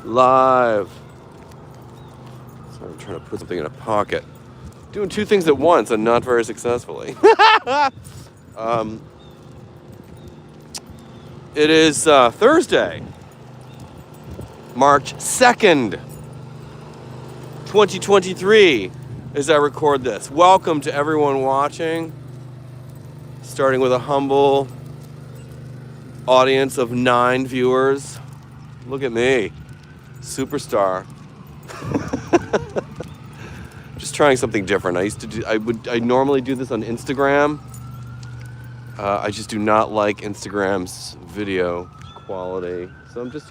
Live. Sorry, I'm trying to put something in a pocket. Doing two things at once and not very successfully. It is Thursday, March 2nd, 2023, as I record this. Welcome to everyone watching, starting with a humble audience of 9 viewers. Look at me, superstar. Just trying something different. I normally do this on Instagram. I just do not like Instagram's video quality. So I'm just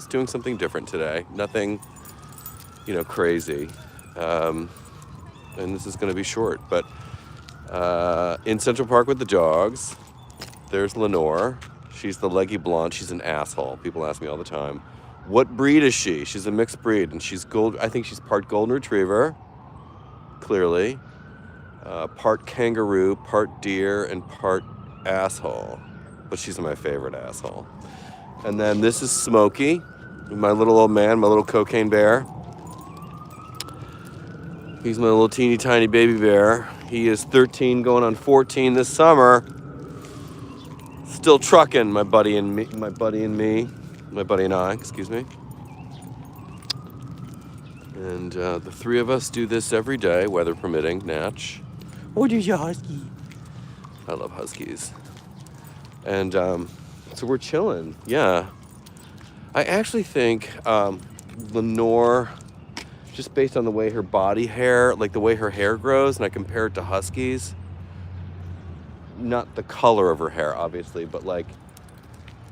doing something different today. Nothing, crazy. And this is going to be short. But in Central Park with the dogs, there's Lenore. She's the leggy blonde. She's an asshole. People ask me all the time, what breed is she? She's a mixed breed, and she's I think she's part golden retriever, clearly. Part kangaroo, part deer, and part asshole. But she's my favorite asshole. And then this is Smokey, my little old man, my little cocaine bear. He's my little teeny tiny baby bear. He is 13 going on 14 this summer. Still trucking, my buddy and I, excuse me. And the three of us do this every day, weather permitting. Natch. Oh, there's a husky. I love huskies. And so we're chilling. Yeah. I actually think Lenore, just based on the way her body hair, like the way her hair grows, and I compare it to huskies, not the color of her hair, obviously, but like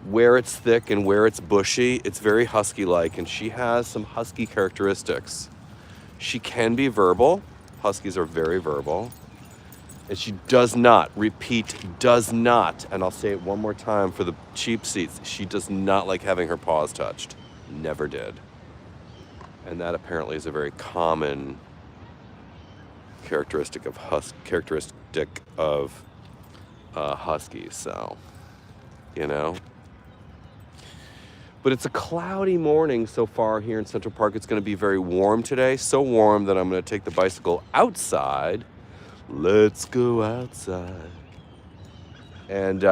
where it's thick and where it's bushy, it's very husky-like, and she has some husky characteristics. She can be verbal. Huskies are very verbal. And she does not, and I'll say it one more time for the cheap seats, she does not like having her paws touched. Never did. And that apparently is a very common characteristic of huskies, so, But it's a cloudy morning so far here in Central Park. It's going to be very warm today, so warm that I'm going to take the bicycle outside. Let's go outside. And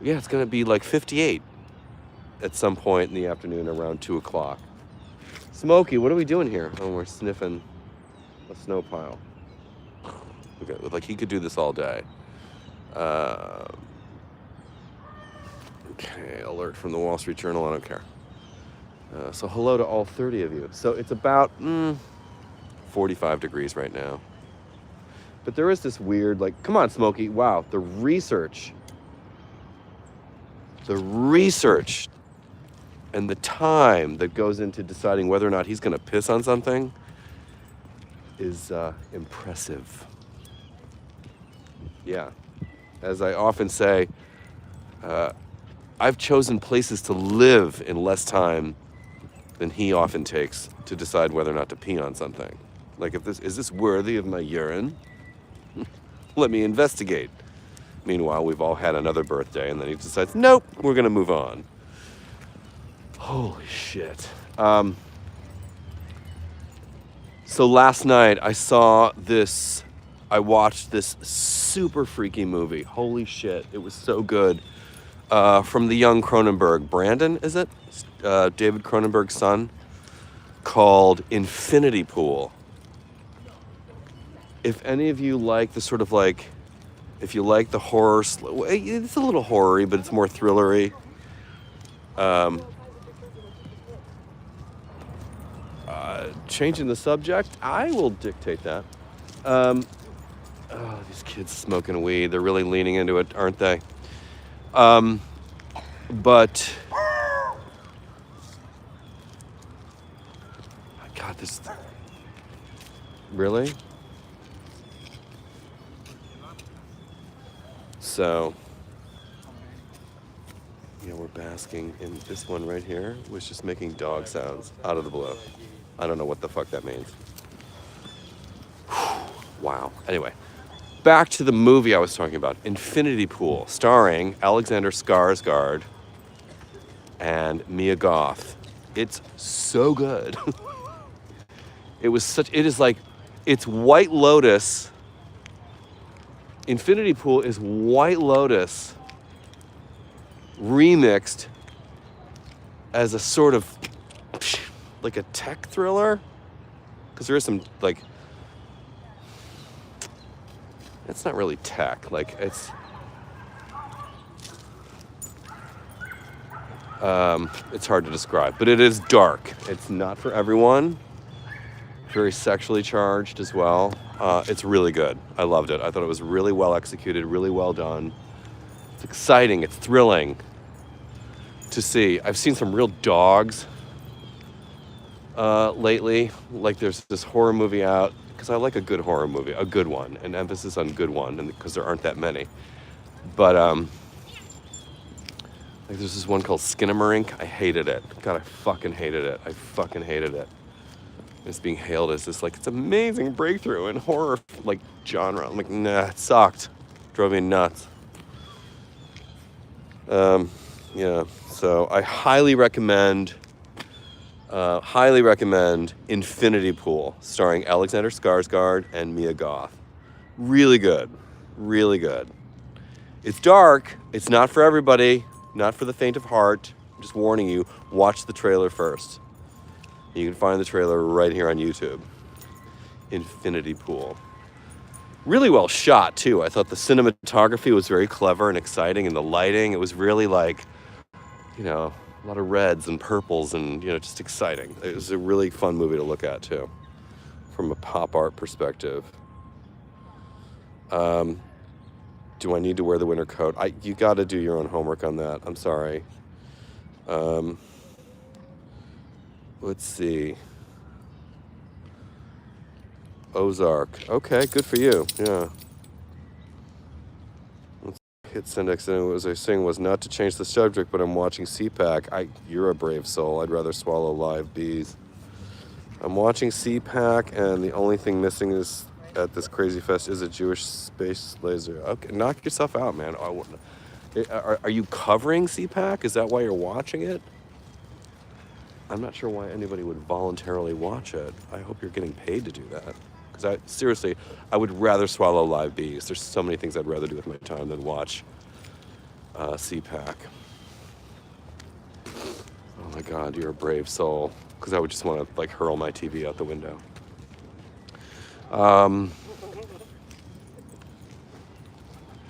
it's going to be like 58 at some point in the afternoon around 2 o'clock. Smokey, what are we doing here? Oh, we're sniffing a snow pile. Okay, like he could do this all day. Okay, alert from the Wall Street Journal, I don't care. So hello to all 30 of you. So it's about 45 degrees right now. But there is this weird, come on, Smokey, wow, the research and the time that goes into deciding whether or not he's going to piss on something is impressive. Yeah, as I often say, I've chosen places to live in less time than he often takes to decide whether or not to pee on something. Like, is this worthy of my urine? Let me investigate. Meanwhile, we've all had another birthday, and then he decides, nope, we're going to move on. Holy shit. So last night, I watched this super freaky movie. Holy shit, it was so good. From the young Cronenberg. Brandon, is it? David Cronenberg's son. Called Infinity Pool. If any of you like the sort of if you like the horror, it's a little horror-y, but it's more thriller-y. Changing the subject, I will dictate that. These kids smoking weed, they're really leaning into it, aren't they? But God, this really? So, we're basking in this one right here was just making dog sounds out of the blue. I don't know what the fuck that means. Wow. Anyway, back to the movie I was talking about, Infinity Pool, starring Alexander Skarsgård and Mia Goth. It's so good. It is like, it's White Lotus. Infinity Pool is White Lotus remixed as a sort of like a tech thriller, because there is some like, it's not really tech, like it's hard to describe, but it is dark. It's not for everyone. Very sexually charged as well. It's really good. I loved it. I thought it was really well executed, really well done. It's exciting. It's thrilling to see. I've seen some real dogs lately. Like there's this horror movie out, because I like a good horror movie, a good one, an emphasis on good one, and because there aren't that many. But like there's this one called Skinamarink. I hated it. God, I fucking hated it. I fucking hated it. It's being hailed as this like, it's amazing breakthrough in horror like genre. I'm like, nah, it sucked. Drove me nuts. Yeah, so I highly recommend Infinity Pool, starring Alexander Skarsgård and Mia Goth. Really good, really good. It's dark. It's not for everybody. Not for the faint of heart. I'm just warning you. Watch the trailer first. You can find the trailer right here on YouTube. Infinity Pool. Really well shot, too. I thought the cinematography was very clever and exciting, and the lighting, it was really like, you know, a lot of reds and purples and, you know, just exciting. It was a really fun movie to look at, too, from a pop art perspective. Do I need to wear the winter coat? You got to do your own homework on that. I'm sorry. Let's see. Ozark. Okay, good for you. Yeah. Let's hit send X. And what I was saying was not to change the subject, but I'm watching CPAC. You're a brave soul. I'd rather swallow live bees. I'm watching CPAC, and the only thing missing is at this crazy fest is a Jewish space laser. Okay, knock yourself out, man. Are you covering CPAC? Is that why you're watching it? I'm not sure why anybody would voluntarily watch it. I hope you're getting paid to do that. Because seriously, I would rather swallow live bees. There's so many things I'd rather do with my time than watch CPAC. Oh my God, you're a brave soul. Because I would just want to like hurl my TV out the window. I'm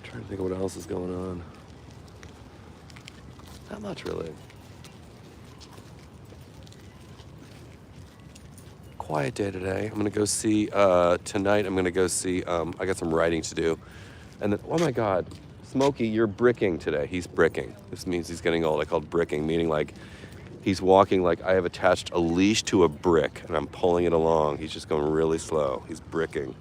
trying to think of what else is going on. Not much, really. Quiet day today. I'm gonna go see tonight. I'm gonna go see. I got some writing to do, and then oh my God, Smokey, you're bricking today. He's bricking. This means he's getting old. I call it bricking, meaning like he's walking like I have attached a leash to a brick and I'm pulling it along. He's just going really slow. He's bricking.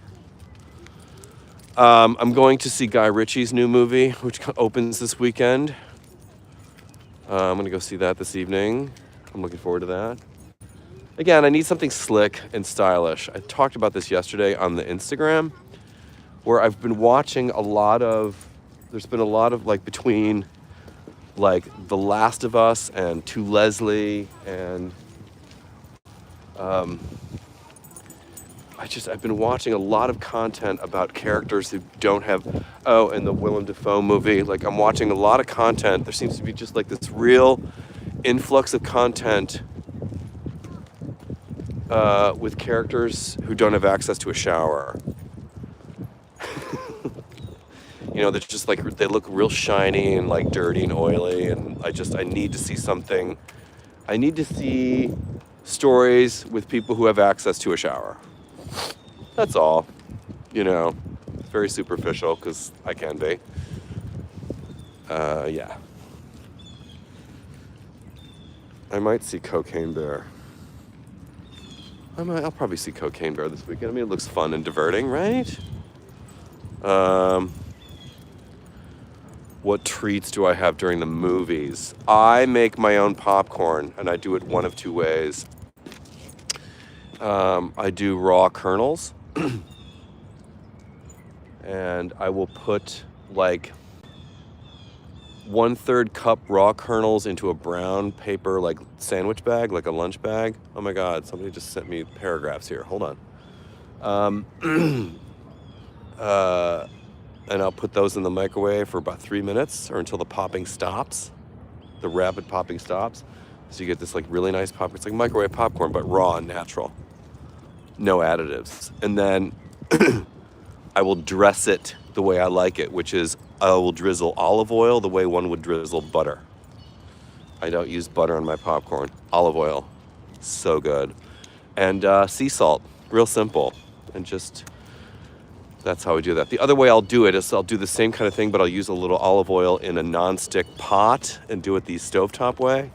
I'm going to see Guy Ritchie's new movie, which opens this weekend. I'm gonna go see that this evening. I'm looking forward to that. Again, I need something slick and stylish. I talked about this yesterday on the Instagram, where I've been watching there's been a lot of like between like The Last of Us and To Leslie and I've been watching a lot of content about characters who don't have, and the Willem Dafoe movie. Like I'm watching a lot of content. There seems to be just like this real influx of content with characters who don't have access to a shower. You know, they're just like, they look real shiny and like dirty and oily, and I need to see something. I need to see stories with people who have access to a shower. That's all. You know, it's very superficial because I can be. Yeah. I might see Cocaine Bear. I'll probably see Cocaine Bear this weekend. I mean, it looks fun and diverting, right? What treats do I have during the movies? I make my own popcorn, and I do it one of two ways. I do raw kernels, and I will put like 1/3 cup raw kernels into a brown paper like sandwich bag, like a lunch bag. Oh my God, somebody just sent me paragraphs here. Hold on. And I'll put those in the microwave for about 3 minutes or until the popping stops, the rapid popping stops. So you get this like really nice pop. It's like microwave popcorn, but raw and natural. No additives. And then I will dress it the way I like it, which is I will drizzle olive oil the way one would drizzle butter. I don't use butter on my popcorn. Olive oil, so good. And sea salt, real simple. And just, that's how I do that. The other way I'll do it is I'll do the same kind of thing, but I'll use a little olive oil in a non-stick pot and do it the stovetop way.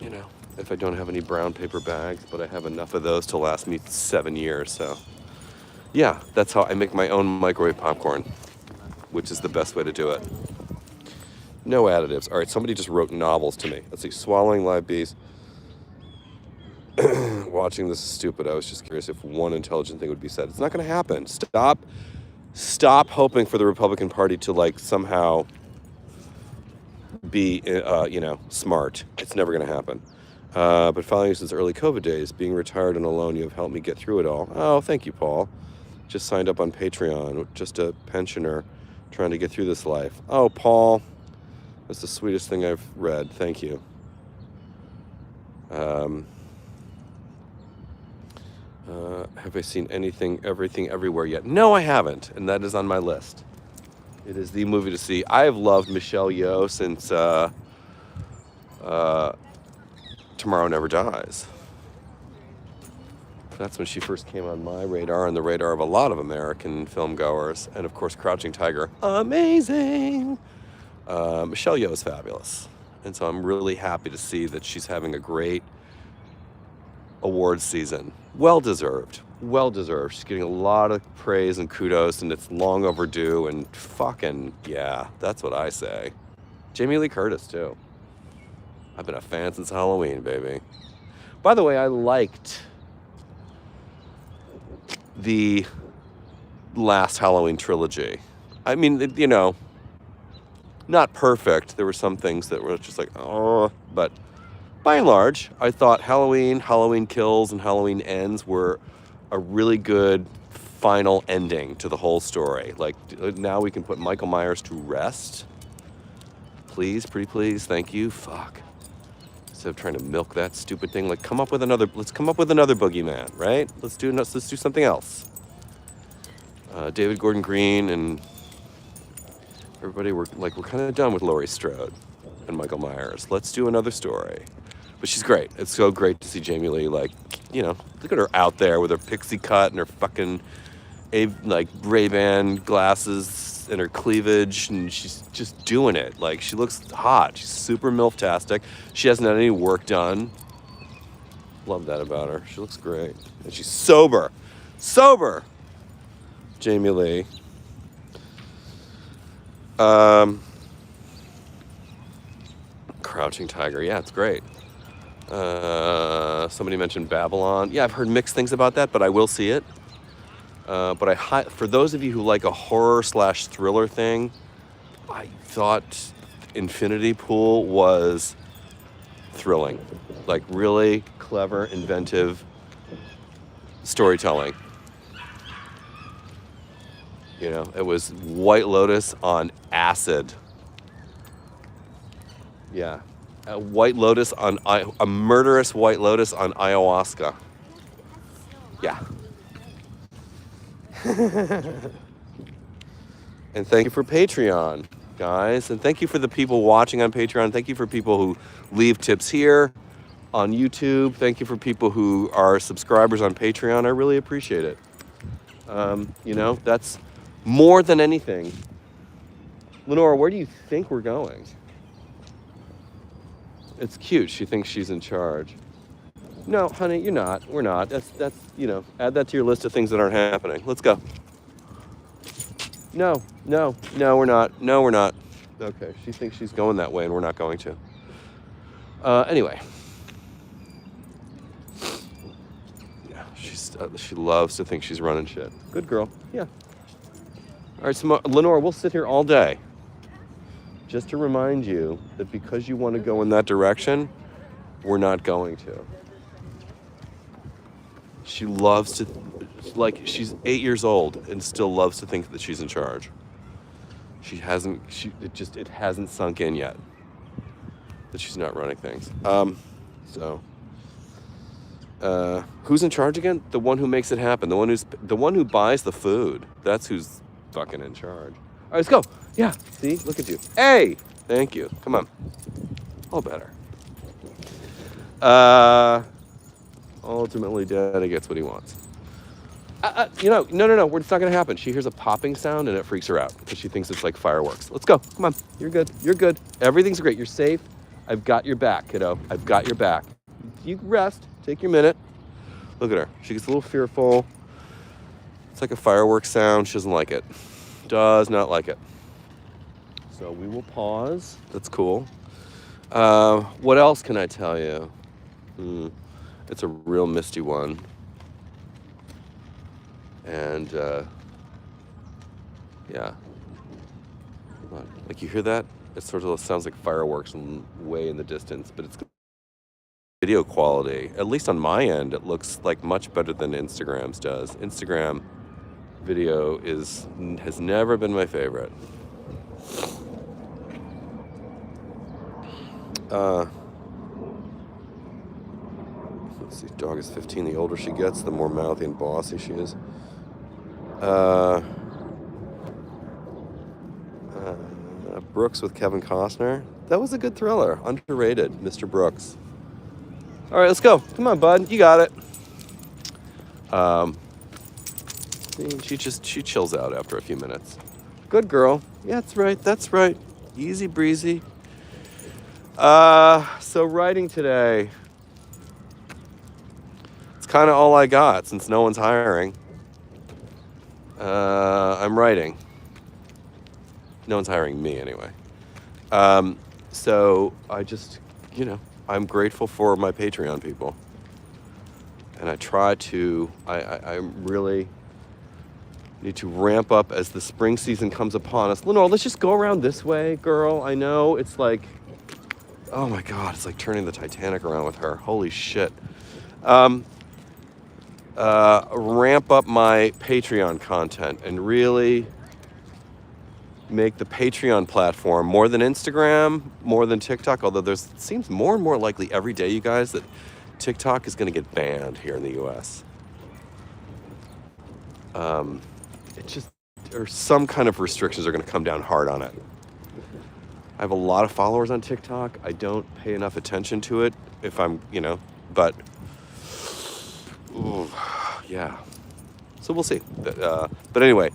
You know, if I don't have any brown paper bags, but I have enough of those to last me 7 years, so. Yeah, that's how I make my own microwave popcorn, which is the best way to do it. No additives. All right, somebody just wrote novels to me. Let's see, swallowing live bees. Watching this is stupid. I was just curious if one intelligent thing would be said. It's not going to happen. Stop hoping for the Republican Party to like somehow be, smart. It's never going to happen. But following you since early COVID days, being retired and alone, you have helped me get through it all. Oh, thank you, Paul. Just signed up on Patreon, just a pensioner trying to get through this life. Oh, Paul, that's the sweetest thing I've read. Thank you. Have I seen Everything Everywhere yet? No, I haven't, and that is on my list. It is the movie to see. I have loved Michelle Yeoh since Tomorrow Never Dies. That's when she first came on my radar and the radar of a lot of American film goers. And of course, Crouching Tiger, amazing. Michelle Yeoh is fabulous. And so I'm really happy to see that she's having a great awards season. Well-deserved. Well-deserved. She's getting a lot of praise and kudos, and it's long overdue. And fucking, yeah, that's what I say. Jamie Lee Curtis, too. I've been a fan since Halloween, baby. By the way, I liked the last Halloween trilogy. I mean, not perfect. There were some things that were just like, oh, but by and large, I thought Halloween Kills, and Halloween Ends were a really good final ending to the whole story. Like, now we can put Michael Myers to rest. Please, pretty please, thank you. Fuck. Instead of trying to milk that stupid thing, like let's come up with another boogeyman, right? Let's do something else. David Gordon Green and everybody we're kind of done with Laurie Strode and Michael Myers. Let's do another story. But she's great. It's so great to see Jamie Lee, look at her out there with her pixie cut and her fucking Ray-Ban glasses and her cleavage, and she's just doing it. Like, she looks hot. She's super MILF-tastic. She hasn't had any work done. Love that about her. She looks great. And she's sober. Jamie Lee. Crouching Tiger. Yeah, it's great. Somebody mentioned Babylon. Yeah, I've heard mixed things about that, but I will see it. But for those of you who like a horror/thriller thing, I thought Infinity Pool was thrilling. Like, really clever, inventive storytelling. It was White Lotus on acid. Yeah. A murderous White Lotus on ayahuasca. Yeah. And thank you for Patreon, guys. And thank you for the people watching on Patreon. Thank you for people who leave tips here on YouTube. Thank you for people who are subscribers on Patreon. I really appreciate it. That's more than anything. Lenora, where do you think we're going? It's cute. She thinks she's in charge. No, honey, you're not. We're not. That's add that to your list of things that aren't happening. Let's go. No, we're not. No, we're not. Okay, she thinks she's going that way, and we're not going to. Anyway. Yeah, she loves to think she's running shit. Good girl. Yeah. All right, so Lenore, we'll sit here all day. just to remind you that because you want to go in that direction, we're not going to. She loves to, like, she's 8 years old and still loves to think that she's in charge. It hasn't sunk in yet that she's not running things. Who's in charge again? The one who makes it happen. The one who buys the food. That's who's fucking in charge. All right, let's go. Yeah, see, look at you. Hey, thank you. Come on. All better. Ultimately, Daddy gets what he wants. No, it's not gonna happen. She hears a popping sound and it freaks her out because she thinks it's like fireworks. Let's go. Come on. You're good. You're good. Everything's great. You're safe. I've got your back, kiddo. I've got your back. You rest. Take your minute. Look at her. She gets a little fearful. It's like a fireworks sound. She doesn't like it. Does not like it. So we will pause. That's cool. What else can I tell you? It's a real misty one. And, yeah. Like, you hear that? It sort of sounds like fireworks way in the distance, but it's video quality. At least on my end, it looks like much better than Instagram's does. Instagram video has never been my favorite. Let's see, dog is 15. The older she gets, the more mouthy and bossy she is. Brooks with Kevin Costner. That was a good thriller. Underrated, Mr. Brooks. All right, let's go. Come on, bud. You got it. She chills out after a few minutes. Good girl. Yeah, that's right. That's right. Easy breezy. So writing today. It's kind of all I got since no one's hiring. I'm writing. No one's hiring me anyway. So I just, I'm grateful for my Patreon people. And I try to, I really need to ramp up as the spring season comes upon us. Lenore, let's just go around this way, girl. I know it's like, oh my God, it's like turning the Titanic around with her. Holy shit. Ramp up my Patreon content and really make the Patreon platform more than Instagram, more than TikTok, although it seems more and more likely every day, you guys, that TikTok is going to get banned here in the US. Or some kind of restrictions are going to come down hard on it. I have a lot of followers on TikTok. I don't pay enough attention to it if I'm, but ooh, yeah. So we'll see. But anyway,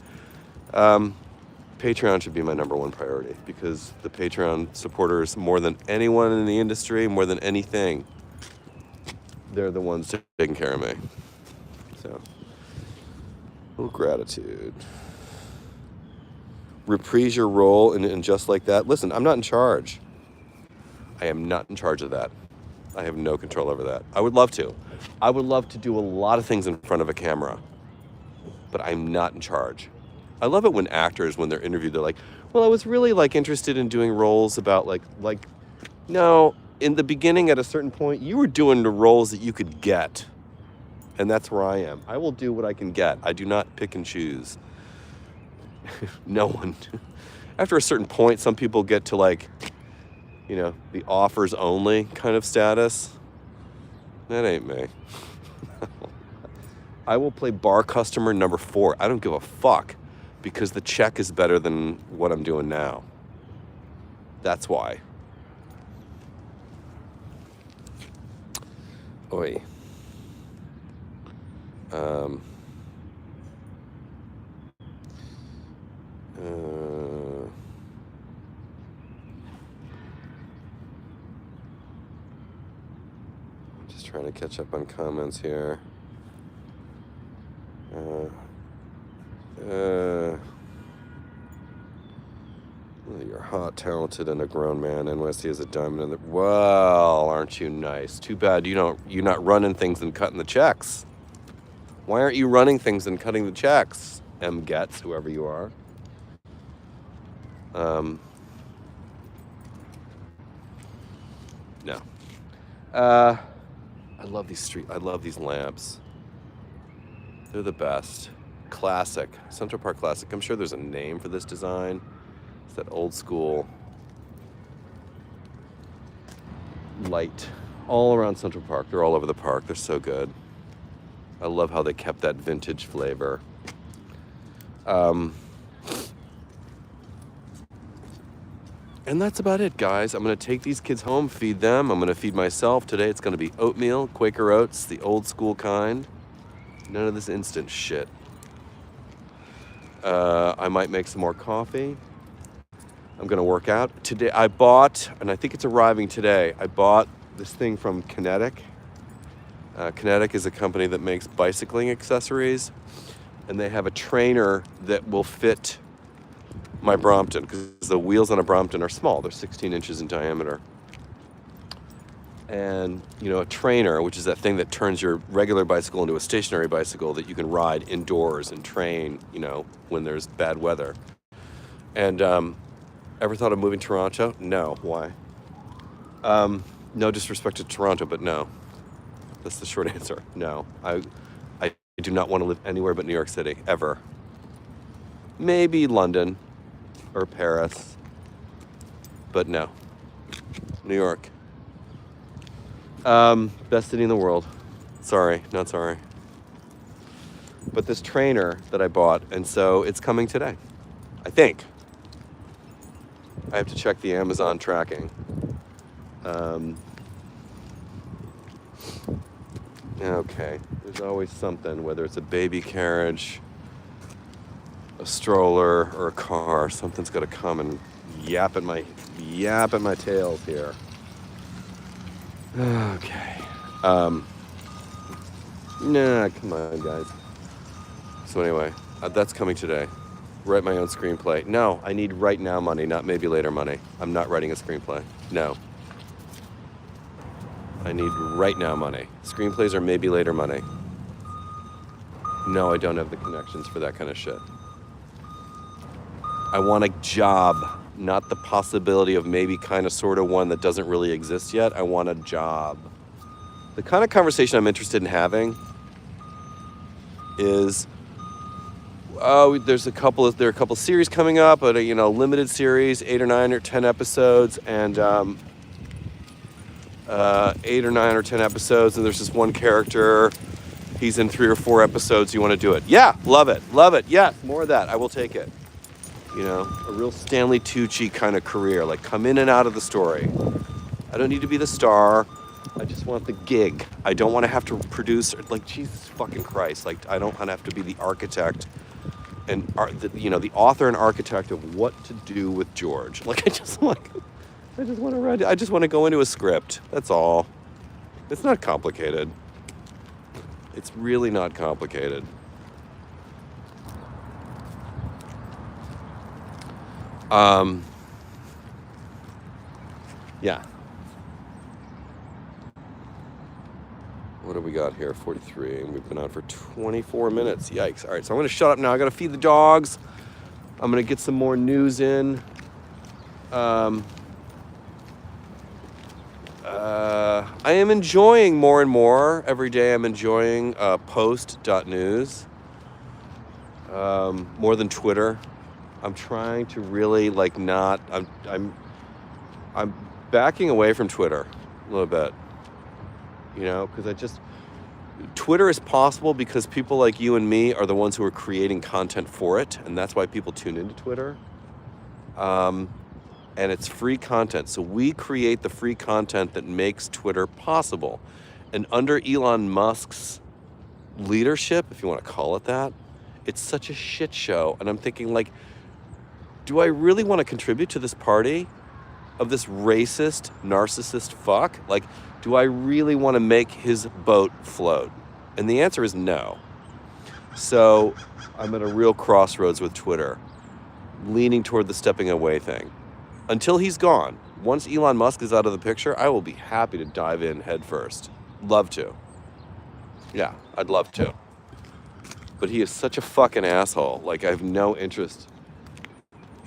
Patreon should be my number one priority because the Patreon supporters, more than anyone in the industry, more than anything, they're the ones taking care of me. So, a little gratitude. Reprise your role in Just Like That. Listen, I'm not in charge. I am not in charge of that. I have no control over that. I would love to. I would love to do a lot of things in front of a camera, but I'm not in charge. I love it when actors, when they're interviewed, they're like, well, I was really interested in doing roles about no, in the beginning at a certain point, you were doing the roles that you could get. And that's where I am. I will do what I can get. I do not pick and choose. No one. After a certain point, some people get to the offers only kind of status. That ain't me. I will play bar customer number 4. I don't give a fuck because the check is better than what I'm doing now. That's why. Oi. Just trying to catch up on comments here. You're hot, talented, and a grown man. NYC is a diamond in the... Well, aren't you nice? Too bad you're not running things and cutting the checks. Why aren't you running things and cutting the checks? M. Getz, whoever you are. No. I love these lamps. They're the best. Classic. Central Park Classic. I'm sure there's a name for this design. It's that old school light all around Central Park. They're all over the park. They're so good. I love how they kept that vintage flavor. And that's about it, guys. I'm going to take these kids home, feed them. I'm going to feed myself. Today it's going to be oatmeal, Quaker Oats, the old school kind. None of this instant shit. I might make some more coffee. I'm going to work out. Today I bought, and I think it's arriving today, I bought this thing from Kinetic. Kinetic is a company that makes bicycling accessories, and they have a trainer that will fit my Brompton, because the wheels on a Brompton are small. They're 16 inches in diameter. And, you know, a trainer, which is that thing that turns your regular bicycle into a stationary bicycle that you can ride indoors and train, you know, when there's bad weather. And ever thought of moving to Toronto? No. Why? No disrespect to Toronto, but no. That's the short answer. No. I do not want to live anywhere but New York City, ever. Maybe London or Paris, but no. New York. Best city in the world. Sorry, not sorry. But this trainer that I bought, and so it's coming today, I think. I have to check the Amazon tracking. Okay, there's always something, whether it's a baby carriage, a stroller, or a car. Something's got to come and yap at my tails here. Okay. Nah, come on, guys. So anyway, that's coming today. Write my own screenplay. No, I need right now money, not maybe later money. I'm not writing a screenplay. No. I need right now money. Screenplays are maybe later money. No, I don't have the connections for that kind of shit. I want a job, not the possibility of maybe kind of sort of one that doesn't really exist yet. I want a job. The kind of conversation I'm interested in having is, there are a couple series coming up, but limited series, 8 or 9 or 10 episodes, and 8 or 9 or 10 episodes, and there's this one character. He's in 3 or 4 episodes. You want to do it? Yeah, love it. Yes, more of that. I will take it. You know, a real Stanley Tucci kind of career, like come in and out of the story. I don't need to be the star. I just want the gig. I don't want to have to produce, like, Jesus fucking Christ. Like, I don't want to have to be the architect and, the author and architect of what to do with George. Like, I just want to write it. I just want to go into a script. That's all. It's not complicated. It's really not complicated. Yeah. What do we got here? 43, and we've been on for 24 minutes. Yikes. All right, so I'm going to shut up now. I got to feed the dogs. I'm going to get some more news in. I am enjoying more and more. Every day I'm enjoying post.news more than Twitter. I'm trying to really I'm backing away from Twitter a little bit, because Twitter is possible because people like you and me are the ones who are creating content for it, and that's why people tune into Twitter. And it's free content, so we create the free content that makes Twitter possible. And under Elon Musk's leadership, if you want to call it that, it's such a shit show. And I'm thinking, like, do I really want to contribute to this party of this racist, narcissist fuck? Like, do I really want to make his boat float? And the answer is no. So I'm at a real crossroads with Twitter, leaning toward the stepping away thing. Until he's gone. Once Elon Musk is out of the picture, I will be happy to dive in head first. Love to. Yeah, I'd love to. But he is such a fucking asshole. Like, I have no interest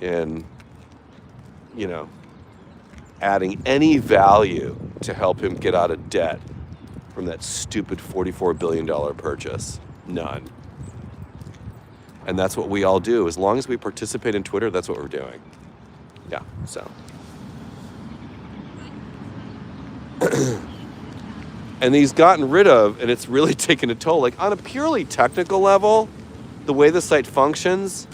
in, adding any value to help him get out of debt from that stupid $44 billion purchase. None. And that's what we all do. As long as we participate in Twitter, that's what we're doing. Yeah, so. And he's gotten rid of, and it's really taken a toll. Like, on a purely technical level, the way the site functions,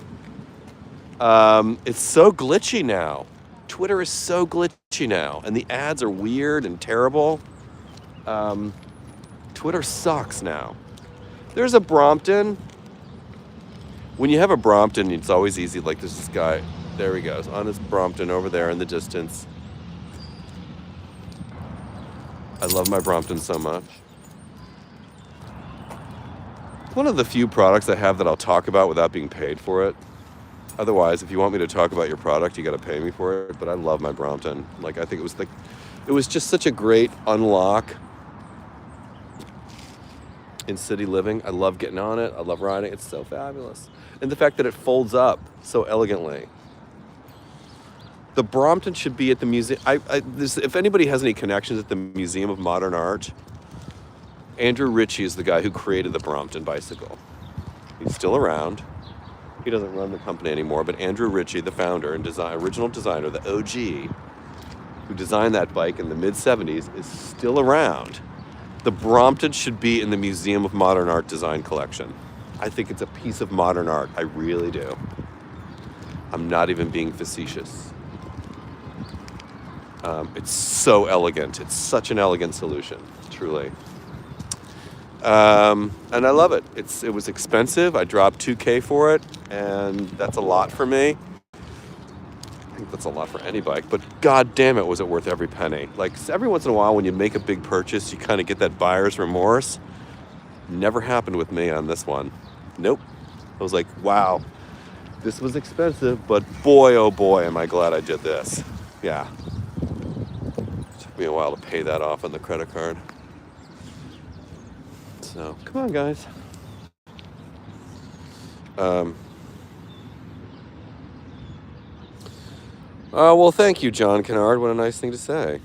it's so glitchy now. Twitter is so glitchy now, and the ads are weird and terrible. Twitter sucks now. There's a Brompton. When you have a Brompton, it's always easy. Like, there's this guy, there he goes, on his Brompton over there in the distance. I love my Brompton so much. It's one of the few products I have that I'll talk about without being paid for it. Otherwise, if you want me to talk about your product, you got to pay me for it. But I love my Brompton. Like, I think it was just such a great unlock in city living. I love getting on it. I love riding. It's so fabulous. And the fact that it folds up so elegantly. The Brompton should be at the museum. If anybody has any connections at the Museum of Modern Art, Andrew Ritchie is the guy who created the Brompton bicycle. He's still around. He doesn't run the company anymore, but Andrew Ritchie, the founder and original designer, the OG, who designed that bike in the mid-70s, is still around. The Brompton should be in the Museum of Modern Art Design collection. I think it's a piece of modern art. I really do. I'm not even being facetious. It's so elegant. It's such an elegant solution, truly. And I love it. It was expensive. I dropped $2,000 for it, and that's a lot for me. I think that's a lot for any bike, but god damn it, was it worth every penny. Like, every once in a while when you make a big purchase, you kind of get that buyer's remorse. Never happened with me on this one. Nope. I was like, wow, this was expensive, but boy, oh boy, am I glad I did this. Yeah. Took me a while to pay that off on the credit card. So, come on, guys. Well, thank you, John Kennard. What a nice thing to say.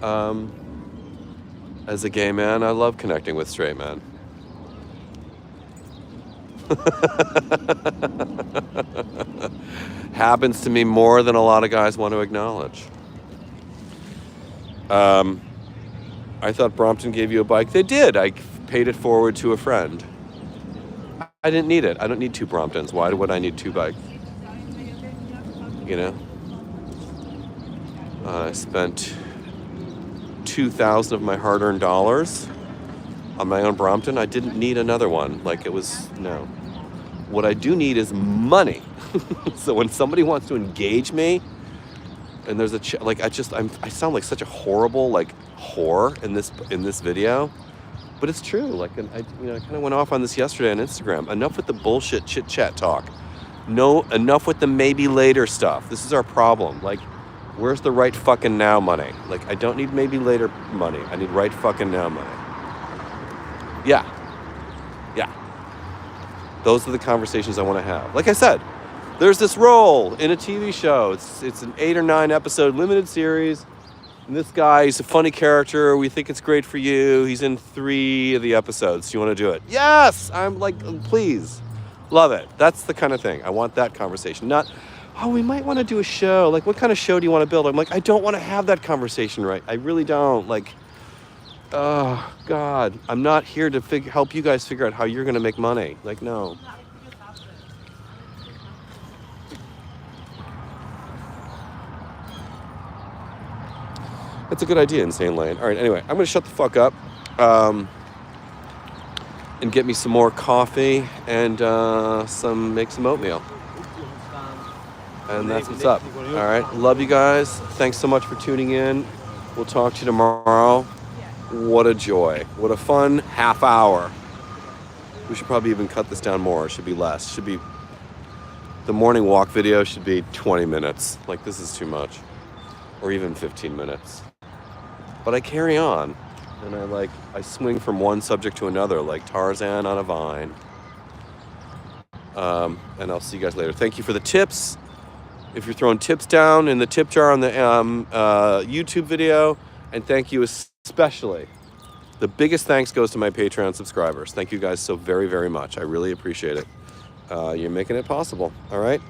As a gay man, I love connecting with straight men. Happens to me more than a lot of guys want to acknowledge. I thought Brompton gave you a bike. They did. I paid it forward to a friend. I didn't need it. I don't need two Bromptons. Why would I need two bikes? You know? I spent $2,000 of my hard-earned dollars on my own Brompton. I didn't need another one. Like, it was, no. What I do need is money. So when somebody wants to engage me, and there's I sound like such a horrible, like, whore in this video, but it's true. Like, I kind of went off on this yesterday on Instagram. Enough with the bullshit chit chat talk. No, enough with the maybe later stuff. This is our problem. Like, where's the right fucking now money? Like, I don't need maybe later money. I need right fucking now money. Yeah. Those are the conversations I want to have. Like I said, there's this role in a TV show. It's an 8 or 9 episode limited series. And this guy, he's a funny character. We think it's great for you. He's in 3 of the episodes. Do you want to do it? Yes! I'm like, please. Love it. That's the kind of thing. I want that conversation. Not, oh, we might want to do a show. Like, what kind of show do you want to build? I'm like, I don't want to have that conversation, right? I really don't. Like, oh, God. I'm not here to help you guys figure out how you're going to make money. Like, no. That's a good idea, Insane Lane. All right, anyway, I'm going to shut the fuck up and get me some more coffee and make some oatmeal. And that's what's up. All right, love you guys. Thanks so much for tuning in. We'll talk to you tomorrow. What a joy. What a fun half hour. We should probably even cut this down more. It should be less. The morning walk video should be 20 minutes. Like, this is too much. Or even 15 minutes. But I carry on, and I swing from one subject to another, like Tarzan on a vine. And I'll see you guys later. Thank you for the tips. if you're throwing tips down in the tip jar on the YouTube video. And thank you especially. The biggest thanks goes to my Patreon subscribers. Thank you guys so very, very much. I really appreciate it. You're making it possible. All right.